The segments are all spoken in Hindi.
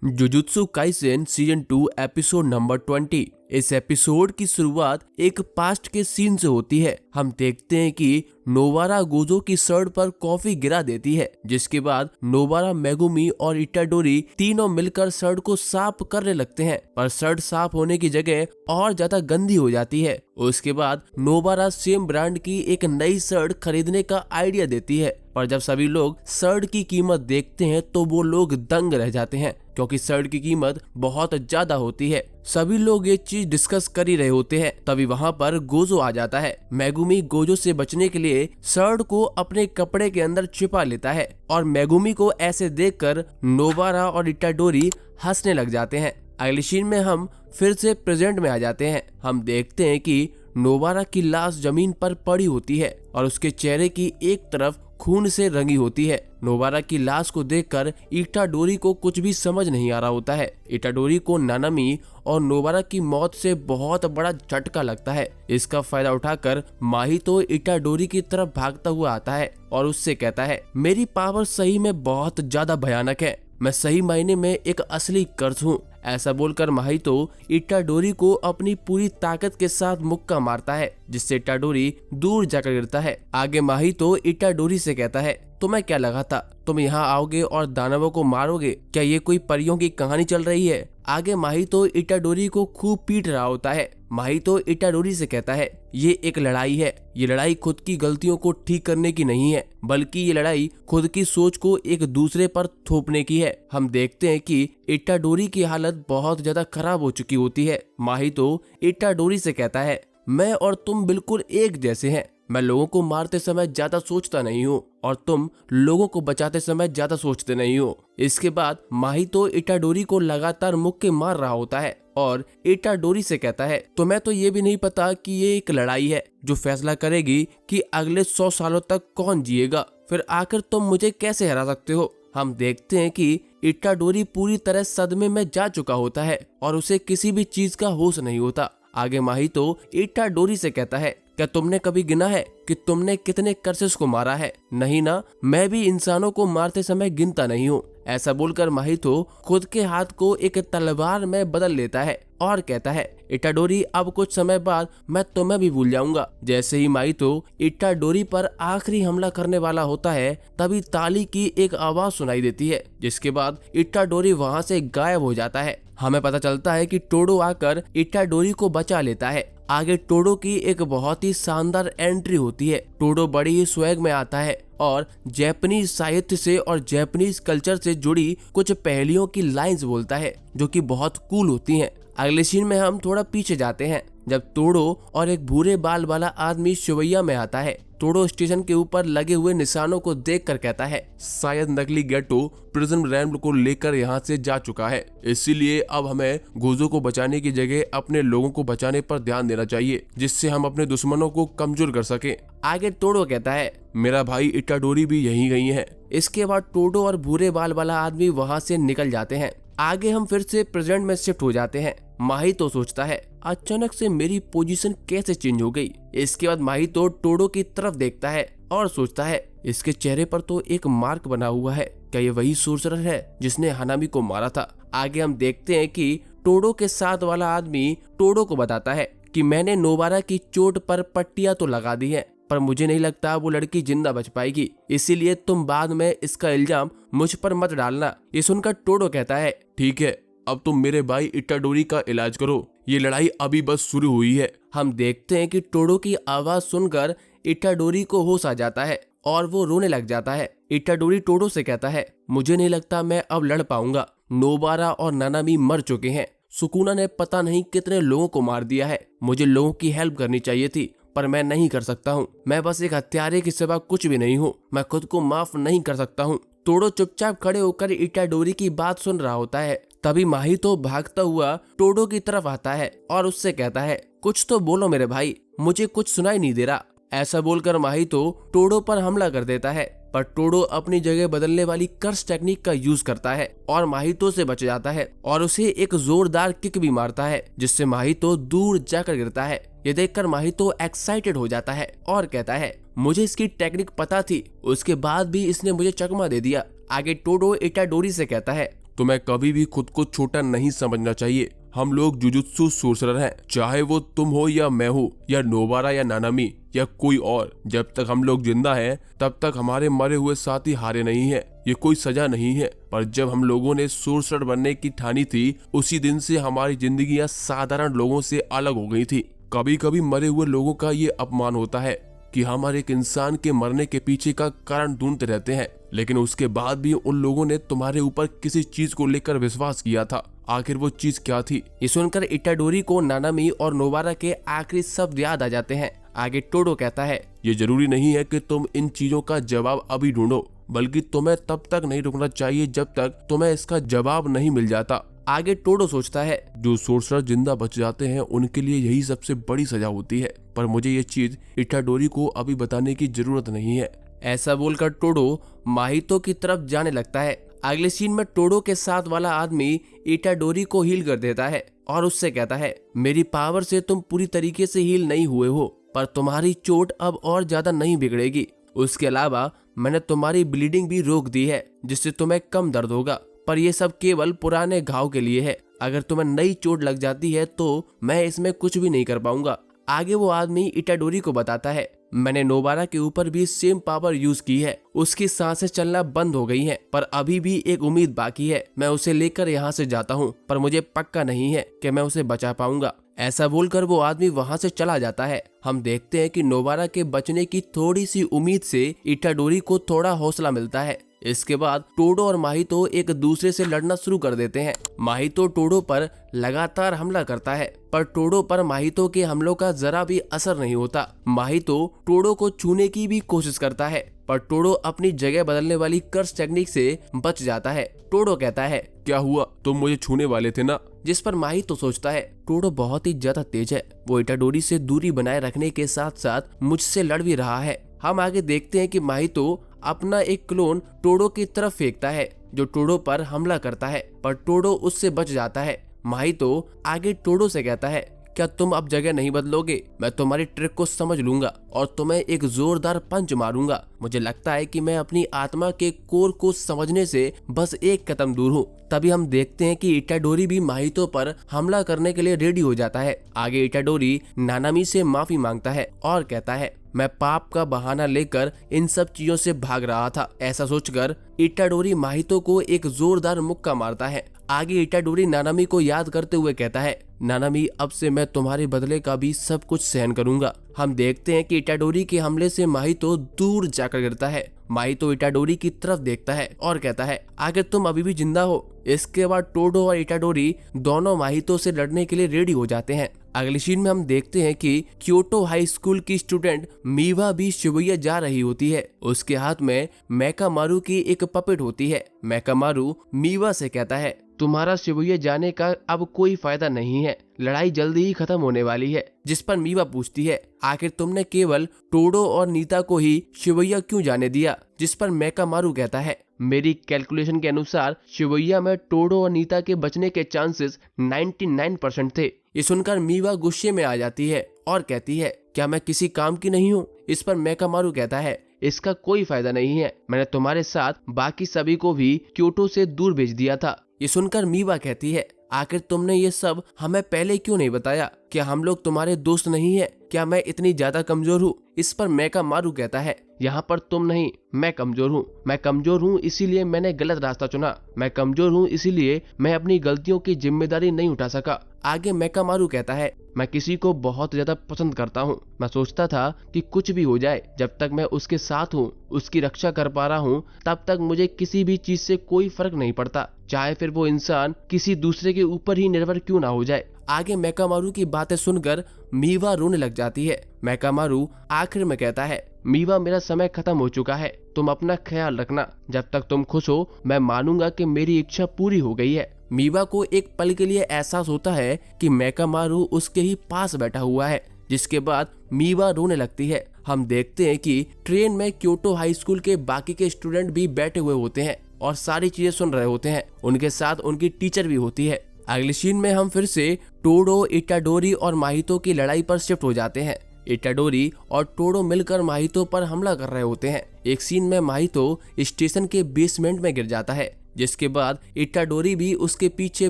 Jujutsu Kaisen season 2 episode number 20। इस एपिसोड की शुरुआत एक पास्ट के सीन से होती है। हम देखते हैं कि नोबारा गोजो की शर्ट पर कॉफी गिरा देती है, जिसके बाद नोबारा, मेगुमी और इटाडोरी तीनों मिलकर शर्ट को साफ करने लगते हैं, पर शर्ट साफ होने की जगह और ज्यादा गंदी हो जाती है। उसके बाद नोबारा सेम ब्रांड की एक नई शर्ट खरीदने का आइडिया देती है, पर जब सभी लोग शर्ट की कीमत देखते हैं तो वो लोग दंग रह जाते हैं, क्योंकि शर्ट की कीमत बहुत ज्यादा होती है। सभी लोग ये चीज डिस्कस कर ही रहे होते हैं, तभी वहाँ पर गोजो आ जाता है। मेगुमी गोजो से बचने के लिए शर्ट को अपने कपड़े के अंदर छिपा लेता है और मेगुमी को ऐसे देखकर नोबारा और इटाडोरी हंसने लग जाते हैं। अगले सीन में हम फिर से प्रेजेंट में आ जाते हैं। हम देखते हैं कि नोबारा की लाश जमीन पर पड़ी होती है और उसके चेहरे की एक तरफ खून से रंगी होती है। नोबारा की लाश को देखकर इटाडोरी को कुछ भी समझ नहीं आ रहा होता है। इटाडोरी को नानामी और नोबारा की मौत से बहुत बड़ा झटका लगता है। इसका फायदा उठाकर माहितो इटाडोरी की तरफ भागता हुआ आता है और उससे कहता है, मेरी पावर सही में बहुत ज्यादा भयानक है, मैं सही मायने में एक असली कर्स हूँ। ऐसा बोलकर माहितो इटाडोरी को अपनी पूरी ताकत के साथ मुक्का मारता है, जिससे इटाडोरी दूर जाकर गिरता है। आगे माहितो इटाडोरी से कहता है, तुम्हें क्या लगा था तुम यहाँ आओगे और दानवों को मारोगे? क्या ये कोई परियों की कहानी चल रही है? आगे माहितो इटाडोरी को खूब पीट रहा होता है। माहितो इटाडोरी से कहता है, ये एक लड़ाई है। ये लड़ाई खुद की गलतियों को ठीक करने की नहीं है, बल्कि ये लड़ाई खुद की सोच को एक दूसरे पर थोपने की है। हम देखते हैं कि इटाडोरी की हालत बहुत ज्यादा खराब हो चुकी होती है। माहितो इटाडोरी से कहता है, मैं और तुम बिल्कुल एक जैसे हैं। मैं लोगों को मारते समय ज्यादा सोचता नहीं हूँ और तुम लोगों को बचाते समय ज्यादा सोचते नहीं हो। इसके बाद माहितो इटाडोरी को लगातार मुक्के मार रहा होता है और इटाडोरी से कहता है, तुम्हें तो ये भी नहीं पता कि ये एक लड़ाई है जो फैसला करेगी कि अगले 100 सालों तक कौन जिएगा। फिर आखिर तुम मुझे कैसे हरा सकते हो? हम देखते हैं कि इटाडोरी पूरी तरह सदमे में जा चुका होता है और उसे किसी भी चीज का होश नहीं होता। आगे माहितो इटाडोरी से कहता है, क्या तुमने कभी गिना है कि तुमने कितने कर्सेस को मारा है? नहीं ना, मैं भी इंसानों को मारते समय गिनता नहीं हूँ। ऐसा बोलकर माहितो खुद के हाथ को एक तलवार में बदल लेता है और कहता है, इटाडोरी अब कुछ समय बाद मैं तुम्हें भी भूल जाऊंगा। जैसे ही माहितो इटाडोरी पर आखिरी हमला करने वाला होता है, तभी ताली की एक आवाज सुनाई देती है, जिसके बाद इटाडोरी वहां से गायब हो जाता है। हमें पता चलता है कि टोडो आकर इटाडोरी को बचा लेता है। आगे टोडो की एक बहुत ही शानदार एंट्री होती है। टोडो बड़ी ही स्वैग में आता है और जापानीज साहित्य से और जापानीज कल्चर से जुड़ी कुछ पहेलियों की लाइंस बोलता है, जो कि बहुत कूल होती हैं। अगले सीन में हम थोड़ा पीछे जाते हैं, जब टोडो और एक भूरे बाल वाला आदमी शिवैया में आता है। टोडो स्टेशन के ऊपर लगे हुए निशानों को देखकर कहता है, शायद नकली गेटो प्रिज्म रैम्प को लेकर यहाँ से जा चुका है, इसीलिए अब हमें गोजो को बचाने की जगह अपने लोगों को बचाने पर ध्यान देना चाहिए, जिससे हम अपने दुश्मनों को कमजोर कर सके। आगे टोडो कहता है, मेरा भाई इटाडोरी भी यहीं गई है। इसके बाद टोडो और भूरे बाल वाला आदमी वहाँ से निकल जाते हैं। आगे हम फिर से प्रेजेंट में शिफ्ट हो जाते हैं। माहितो सोचता है, अचानक से मेरी पोजीशन कैसे चेंज हो गई? इसके बाद माहितो टोडो की तरफ देखता है और सोचता है, इसके चेहरे पर तो एक मार्क बना हुआ है, क्या ये वही सोर्सरर है जिसने हानामी को मारा था? आगे हम देखते हैं कि टोडो के साथ वाला आदमी टोडो को बताता है कि मैंने नोबारा की चोट पर पट्टियां तो लगा दी है, पर मुझे नहीं लगता वो लड़की जिंदा बच पाएगी, इसीलिए तुम बाद में इसका इल्जाम मुझ पर मत डालना। ये सुनकर टोडो कहता है, ठीक है, अब तुम मेरे भाई इटाडोरी का इलाज करो, ये लड़ाई अभी बस शुरू हुई है। हम देखते हैं कि टोडो की आवाज सुनकर इटाडोरी को होश आ जाता है और वो रोने लग जाता है। इटाडोरी टोडो से कहता है, मुझे नहीं लगता मैं अब लड़ पाऊंगा। नोबारा और नानामी मर चुके हैं। सुकुना ने पता नहीं कितने लोगों को मार दिया है। मुझे लोगों की हेल्प करनी चाहिए थी, पर मैं नहीं कर सकता हूँ। मैं बस एक हत्यारे के सिवा कुछ भी नहीं हूँ। मैं खुद को माफ नहीं कर सकता हूँ। टोडो चुपचाप खड़े होकर इटाडोरी की बात सुन रहा होता है। तभी माहितो भागता हुआ टोडो की तरफ आता है और उससे कहता है, कुछ तो बोलो मेरे भाई, मुझे कुछ सुनाई नहीं दे रहा। ऐसा बोलकर माहितो टोडो पर हमला कर देता है, पर टोडो अपनी जगह बदलने वाली कर्स टेक्निक का यूज करता है और माहितो से बच जाता है और उसे एक जोरदार किक भी मारता है, जिससे माहितो दूर जाकर गिरता है। ये देखकर माहितो एक्साइटेड हो जाता है और कहता है, मुझे इसकी टेक्निक पता थी, उसके बाद भी इसने मुझे चकमा दे दिया। आगे टोडो इटाडोरी से कहता है, तुम्हें कभी भी खुद को छोटा नहीं समझना चाहिए। हम लोग जुजुत्सु सोर्सरर हैं, चाहे वो तुम हो या मैं हो या नोबारा या नानामी या कोई और। जब तक हम लोग जिंदा हैं तब तक हमारे मरे हुए साथी हारे नहीं है। ये कोई सजा नहीं है, पर जब हम लोगों ने सोर्सरर बनने की ठानी थी उसी दिन से हमारी जिंदगियां साधारण लोगों से अलग हो गई थी। कभी कभी मरे हुए लोगों का ये अपमान होता है कि हम हर एक इंसान के मरने के पीछे का कारण ढूंढते रहते हैं, लेकिन उसके बाद भी उन लोगों ने तुम्हारे ऊपर किसी चीज को लेकर विश्वास किया था। आखिर वो चीज क्या थी? ये सुनकर इटाडोरी को नानामी और नोबारा के आखिरी शब्द याद आ जाते हैं। आगे टोडो कहता है, ये जरूरी नहीं है कि तुम इन चीजों का जवाब अभी ढूंढो, बल्कि तुम्हें तब तक नहीं रुकना चाहिए जब तक तुम्हें इसका जवाब नहीं मिल जाता। आगे टोडो सोचता है, जो सोर्सरर जिंदा बच जाते हैं उनके लिए यही सबसे बड़ी सजा होती है, पर मुझे ये चीज इटाडोरी को अभी बताने की जरूरत नहीं है। ऐसा बोलकर टोडो माहितो की तरफ जाने लगता है। अगले सीन में टोडो के साथ वाला आदमी इटाडोरी को हील कर देता है और उससे कहता है, मेरी पावर से तुम पूरी तरीके से हील नहीं हुए हो, पर तुम्हारी चोट अब और ज्यादा नहीं बिगड़ेगी। उसके अलावा मैंने तुम्हारी ब्लीडिंग भी रोक दी है, जिससे तुम्हें कम दर्द होगा, पर यह सब केवल पुराने घाव के लिए है। अगर तुम्हें नई चोट लग जाती है तो मैं इसमें कुछ भी नहीं कर पाऊंगा। आगे वो आदमी इटाडोरी को बताता है, मैंने नोबारा के ऊपर भी सेम पावर यूज की है। उसकी सांसें चलना बंद हो गई हैं, पर अभी भी एक उम्मीद बाकी है। मैं उसे लेकर यहाँ से जाता हूँ, पर मुझे पक्का नहीं है कि मैं उसे बचा पाऊंगा। ऐसा बोलकर वो आदमी वहाँ से चला जाता है। हम देखते हैं कि नोबारा के बचने की थोड़ी सी उम्मीद से इटाडोरी को थोड़ा हौसला मिलता है। इसके बाद टोडो और माहितो एक दूसरे से लड़ना शुरू कर देते हैं। माहितो टोडो पर लगातार हमला करता है, पर टोडो पर माहितो के हमलों का जरा भी असर नहीं होता। माहितो टोडो को छूने की भी कोशिश करता है, पर टोडो अपनी जगह बदलने वाली कर्स टेक्निक से बच जाता है। टोडो कहता है, क्या हुआ, तुम मुझे छूने वाले थे ना? जिस पर माहितो सोचता है, टोडो बहुत ही ज्यादा तेज है, वो इटाडोरी से दूरी बनाए रखने के साथ साथ मुझसे लड़ भी रहा है। हम आगे देखते हैं कि माहितो अपना एक क्लोन टोडो की तरफ फेंकता है, जो टोडो पर हमला करता है, पर टोडो उससे बच जाता है। माहितो आगे टोडो से कहता है, क्या तुम अब जगह नहीं बदलोगे? मैं तुम्हारी ट्रिक को समझ लूंगा और तुम्हें एक जोरदार पंच मारूंगा। मुझे लगता है कि मैं अपनी आत्मा के कोर को समझने से बस एक कदम दूर हूँ। तभी हम देखते हैं कि इटाडोरी भी माहितो पर हमला करने के लिए रेडी हो जाता है। आगे इटाडोरी नानामी से माफी मांगता है और कहता है, मैं पाप का बहाना लेकर इन सब चीजों से भाग रहा था। ऐसा सोचकर इटाडोरी माहितो को एक जोरदार मुक्का मारता है। आगे इटाडोरी नानामी को याद करते हुए कहता है, नानामी, अब से मैं तुम्हारे बदले का भी सब कुछ सहन करूंगा। हम देखते हैं कि इटाडोरी के हमले से माहितो दूर जाकर गिरता है। माहितो इटाडोरी की तरफ देखता है और कहता है, आगे तुम अभी भी जिंदा हो। इसके बाद टोडो और इटाडोरी दोनों माहितो से लड़ने के लिए रेडी हो जाते हैं। अगले सीन में हम देखते हैं कि क्योटो हाई स्कूल की स्टूडेंट मीवा भी शिबुया जा रही होती है। उसके हाथ में मेकामारू की एक पपेट होती है। मेकामारू मीवा से कहता है, तुम्हारा शिबुया जाने का अब कोई फायदा नहीं है, लड़ाई जल्दी ही खत्म होने वाली है। जिस पर मीवा पूछती है, आखिर तुमने केवल टोडो और नीता को ही शिबुया क्यों जाने दिया? जिस पर मेकामारू कहता है, मेरी कैलकुलेशन के अनुसार शिबुया में टोडो और नीता के बचने के चांसेस 99% थे। ये सुनकर मीवा गुस्से में आ जाती है और कहती है, क्या मैं किसी काम की नहीं हूँ? इस पर मेकामारू कहता है, इसका कोई फायदा नहीं है, मैंने तुम्हारे साथ बाकी सभी को भी क्योटो से दूर भेज दिया था। ये सुनकर मीवा कहती है, आखिर तुमने ये सब हमें पहले क्यों नहीं बताया? क्या हम लोग तुम्हारे दोस्त नहीं है? क्या मैं इतनी ज्यादा कमजोर हूँ? इस पर मेकामारू कहता है, यहाँ पर तुम नहीं, मैं कमजोर हूँ। मैं कमजोर हूँ इसीलिए मैंने गलत रास्ता चुना। मैं कमजोर हूँ इसीलिए मैं अपनी गलतियों की जिम्मेदारी नहीं उठा सका। आगे मेकामारू कहता है, मैं किसी को बहुत ज्यादा पसंद करता हूँ। मैं सोचता था कि कुछ भी हो जाए, जब तक मैं उसके साथ हूँ, उसकी रक्षा कर पा रहा हूँ, तब तक मुझे किसी भी चीज से कोई फर्क नहीं पड़ता, चाहे फिर वो इंसान किसी दूसरे के ऊपर ही निर्भर क्यों ना हो जाए। आगे मेकामारू की बातें सुनकर मीवा रोने लग जाती है। मेकामारू आखिर में कहता है, मीवा, मेरा समय खत्म हो चुका है, तुम अपना ख्याल रखना। जब तक तुम खुश हो मैं मानूंगा कि मेरी इच्छा पूरी हो गई है। मीवा को एक पल के लिए एहसास होता है कि मेकामारू उसके ही पास बैठा हुआ है, जिसके बाद मीवा रोने लगती है। हम देखते हैं कि ट्रेन में क्योटो हाई स्कूल के बाकी के स्टूडेंट भी बैठे हुए होते हैं और सारी चीजें सुन रहे होते हैं। उनके साथ उनकी टीचर भी होती है। अगले सीन में हम फिर से टोडो, इटाडोरी और माहितो की लड़ाई पर शिफ्ट हो जाते हैं। इटाडोरी और टोडो मिलकर माहितो पर हमला कर रहे होते हैं। एक सीन में माहितो स्टेशन के बेसमेंट में गिर जाता है, जिसके बाद इटाडोरी भी उसके पीछे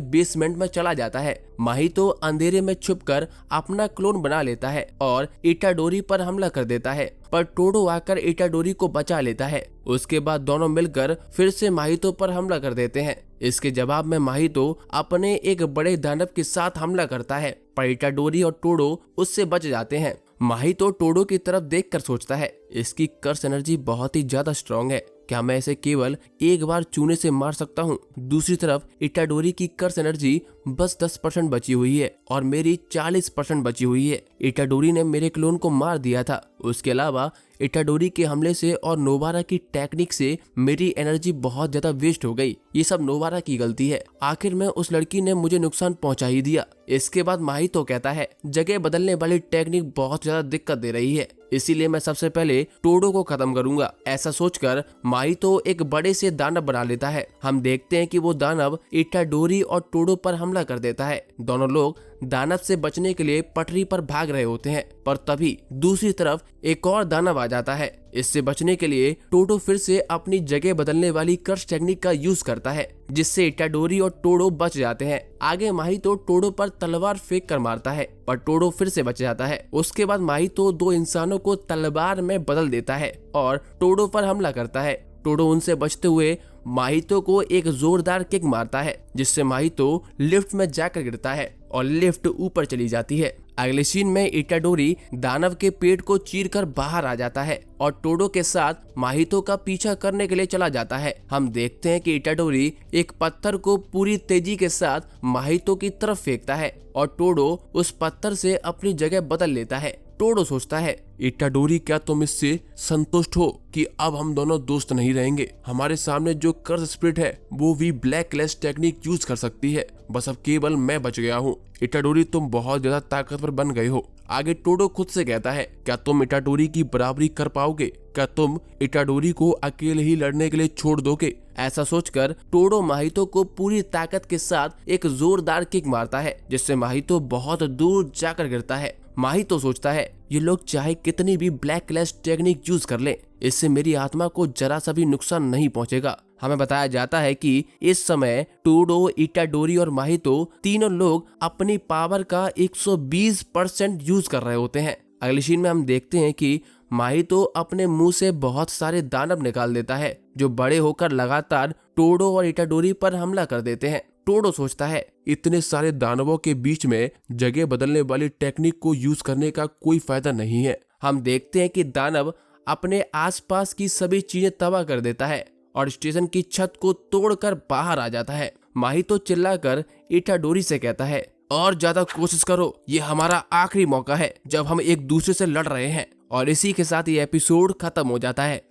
बेसमेंट में चला जाता है। माहितो अंधेरे में छुपकर अपना क्लोन बना लेता है और इटाडोरी पर हमला कर देता है, पर टोडो आकर इटाडोरी को बचा लेता है। उसके बाद दोनों मिलकर फिर से माहितो पर हमला कर देते हैं। इसके जवाब में माहितो अपने एक बड़े दानव के साथ हमला करता है, पर इटाडोरी और टोडो उससे बच जाते हैं। माहितो टोडो की तरफ देखकर सोचता है, इसकी कर्स एनर्जी बहुत ही ज्यादा स्ट्रांग है, क्या मैं इसे केवल एक बार चूने से मार सकता हूँ। दूसरी तरफ इटाडोरी की कर्स एनर्जी बस 10% बची हुई है और मेरी 40% बची हुई है। इटाडोरी ने मेरे क्लोन को मार दिया था। उसके अलावा इटाडोरी के हमले से और नोबारा की टेक्निक से मेरी एनर्जी बहुत ज्यादा वेस्ट हो गई। ये सब नोबारा की गलती है, आखिर में उस लड़की ने मुझे नुकसान पहुंचा ही दिया। इसके बाद माहितो कहता है, जगह बदलने वाली टेक्निक बहुत ज्यादा दिक्कत दे रही है, इसीलिए मैं सबसे पहले टोडो को खत्म करूंगा। ऐसा सोचकर माहितो एक बड़े से दानव बना लेता है। हम देखते हैं कि वो दानव इटाडोरी और टोडो पर हमला कर देता है। दोनों लोग दानव से बचने के लिए पटरी पर भाग रहे होते हैं, पर तभी दूसरी तरफ एक और दानव आ जाता है। इससे बचने के लिए टोडो फिर से अपनी जगह बदलने वाली कर्स टेक्निक का यूज करता है, जिससे इटाडोरी और टोडो बच जाते हैं। आगे माहितो टोडो पर तलवार फेंक कर मारता है, पर टोडो फिर से बच जाता है। उसके बाद माहितो दो इंसानों को तलवार में बदल देता है और टोडो पर हमला करता है। टोडो उनसे बचते हुए माहितो को एक जोरदार किक मारता है, जिससे माहितो लिफ्ट में जाकर गिरता है और लिफ्ट ऊपर चली जाती है। अगले सीन में इटाडोरी दानव के पेट को चीरकर बाहर आ जाता है और टोडो के साथ माहितो का पीछा करने के लिए चला जाता है। हम देखते हैं कि इटाडोरी एक पत्थर को पूरी तेजी के साथ माहितो की तरफ फेंकता है और टोडो उस पत्थर से अपनी जगह बदल लेता है। टोडो सोचता है, इटाडोरी क्या तुम इससे संतुष्ट हो कि अब हम दोनों दोस्त नहीं रहेंगे? हमारे सामने जो कर्स स्पिरिट है वो भी ब्लैकलेस टेक्निक यूज कर सकती है, बस अब केवल मैं बच गया हूँ। इटाडोरी तुम बहुत ज्यादा ताकतवर बन गए हो। आगे टोडो खुद से कहता है, क्या तुम इटाडोरी की बराबरी कर पाओगे? क्या तुम इटाडोरी को अकेले ही लड़ने के लिए छोड़ दोगे? ऐसा सोचकर टोडो माहितो को पूरी ताकत के साथ एक जोरदार किक मारता है, जिससे माहितो बहुत दूर जाकर गिरता है। माहितो सोचता है, ये लोग चाहे कितनी भी ब्लैकलेस टेक्निक यूज कर लें, इससे मेरी आत्मा को जरा सा भी नुकसान नहीं पहुंचेगा। हमें बताया जाता है कि इस समय टोडो, इटाडोरी और माहितो तीनों लोग अपनी पावर का 120% यूज कर रहे होते हैं। अगले सीन में हम देखते हैं कि माहितो अपने मुंह से बहुत सारे दानव निकाल देता है, जो बड़े होकर लगातार टोडो और इटाडोरी पर हमला कर देते हैं। टोडो सोचता है, इतने सारे दानवों के बीच में जगह बदलने वाली टेक्निक को यूज करने का कोई फायदा नहीं है। हम देखते हैं कि दानव अपने आसपास की सभी चीजें तबाह कर देता है और स्टेशन की छत को तोड़कर बाहर आ जाता है। माहितो चिल्लाकर इटाडोरी से कहता है, और ज्यादा कोशिश करो, ये हमारा आखिरी मौका है जब हम एक दूसरे से लड़ रहे हैं। और इसी के साथ ये एपिसोड खत्म हो जाता है।